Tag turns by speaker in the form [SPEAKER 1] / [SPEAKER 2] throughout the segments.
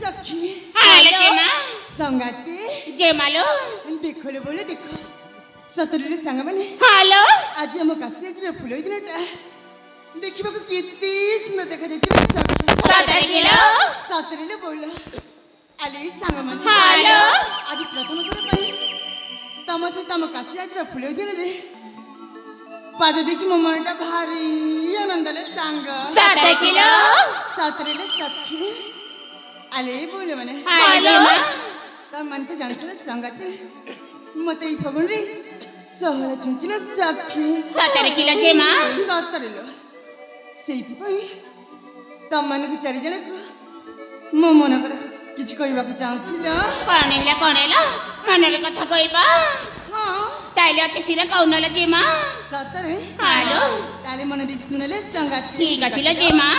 [SPEAKER 1] सखी
[SPEAKER 2] हेलो जेमा
[SPEAKER 1] संगाती
[SPEAKER 2] जेमालो
[SPEAKER 1] देखले बोले देख सतरीरे सांग माने
[SPEAKER 2] हेलो
[SPEAKER 1] आज हम काशी आज फुल दिनटा देखिबा को केते सुंदर देखा जाय
[SPEAKER 2] सतरी किलो
[SPEAKER 1] सतरीले बोल आले सांग माने
[SPEAKER 2] हेलो
[SPEAKER 1] आज प्रथम थर पई तमसे तम काशी आज फुल दिन रे पाद देखि मो मनटा भारी आनंदले सांग
[SPEAKER 2] सतरी किलो
[SPEAKER 1] सतरीले सखी आले बोले माने
[SPEAKER 2] हेलो
[SPEAKER 1] तर मन तो जान संगते मत फगुन रे सहर छुंचिले सखी
[SPEAKER 2] सतरी किलो जेमा
[SPEAKER 1] सतरीलो सेइथि तम मन को चारि जन को मो मन कर किछ कहबा को चाहूछिलो
[SPEAKER 2] कणेला मनरे कथा कहबा
[SPEAKER 1] हां
[SPEAKER 2] ताइले अति सिरे कौनला जेमा
[SPEAKER 1] सतरे
[SPEAKER 2] हेलो
[SPEAKER 1] ताले मन देख सुनले संगते
[SPEAKER 2] ठीक अछि ल जेमा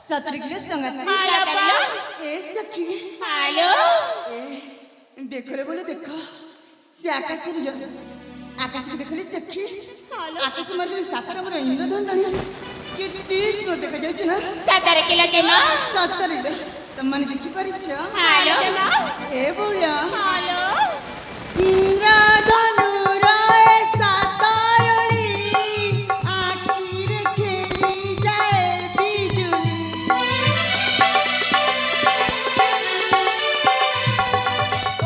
[SPEAKER 1] सतरी किलो संगत ए सखी
[SPEAKER 2] हेलो
[SPEAKER 1] देखले बोले देख से आकाश रे आकाश के देखले सखी आकाश मर सातर हमर इंद्रधनु के तीस न देख जाय छ ना
[SPEAKER 2] सतरी किलो जेमा
[SPEAKER 1] सतरी त मन देखि पारि छ
[SPEAKER 2] हेलो
[SPEAKER 1] ए बोला
[SPEAKER 2] हेलो
[SPEAKER 1] इंद्रधनु रे सातरणी आखिर खेली जाए बिजुली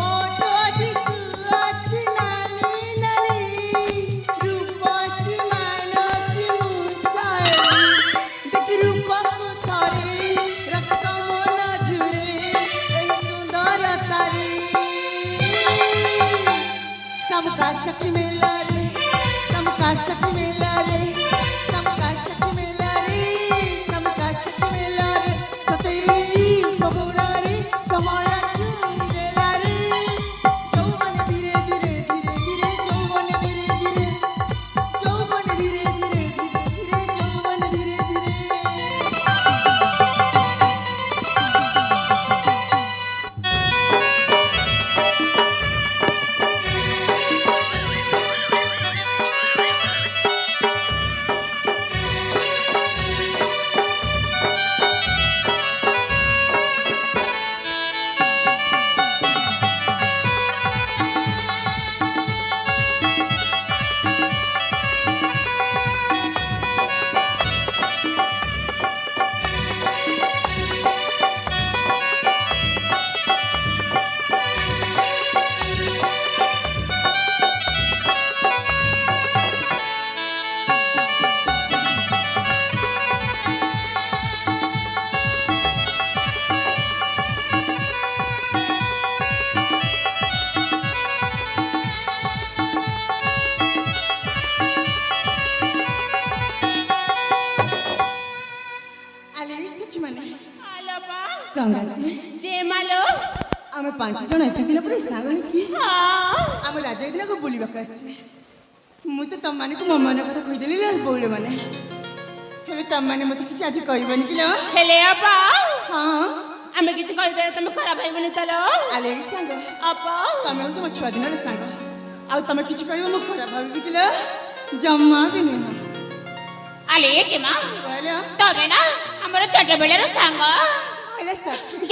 [SPEAKER 1] ओठो दिसु अछि नाली नाली रूपसी मानसी मुछाई देखि रूपक थारी रस कमल झुरे ए सुंदर तारी सबका ଆଲେ ସେଠି ମାନେ
[SPEAKER 2] ଆଲୋ ବା
[SPEAKER 1] ସଂଗାତି
[SPEAKER 2] ଜେମାଲୋ
[SPEAKER 1] ଆମେ 5 ଜଣ ଏତେ ଦିନ ପରେ ସାଙ୍ଗ ହେଇକି
[SPEAKER 2] ହଁ
[SPEAKER 1] ଆମ ରାଜ ଦିନକୁ ବୁଲିବାକୁ ଆସିଛେ ମୁଁ ତ ତମମାନଙ୍କୁ ମୋ ମନ କଥା କହିଦେଲି ନା ବୋଉଳେ ମାନେ ହେଲେ ତମମାନେ ମତେ କିଛି ଆଜି କହିବନି କି ଲୋ
[SPEAKER 2] ହେଲେ ଆପା
[SPEAKER 1] ହଁ
[SPEAKER 2] ଆମେ କିଛି କହିଦେଲେ ତମେ ଖରାପ ଭାବିବନି ତାଲୋ
[SPEAKER 1] ଆଲେ ସାଙ୍ଗ
[SPEAKER 2] ଆପା
[SPEAKER 1] ତମେ ହଉଛ ମୋ ଛୁଆ ଦିନର ସାଙ୍ଗ ଆଉ ତମେ କିଛି କହିବ ମୁଁ ଖରାପ ଭାବିବି କି ଲୋ ଜମା ବି ନୁହଁ
[SPEAKER 2] ଆଲେ ଜେମା
[SPEAKER 1] କହିଲ
[SPEAKER 2] ତମେ ନା ଆମର ଛୋଟ ବେଳର ସାଙ୍ଗ
[SPEAKER 1] ହେଲେ ସତ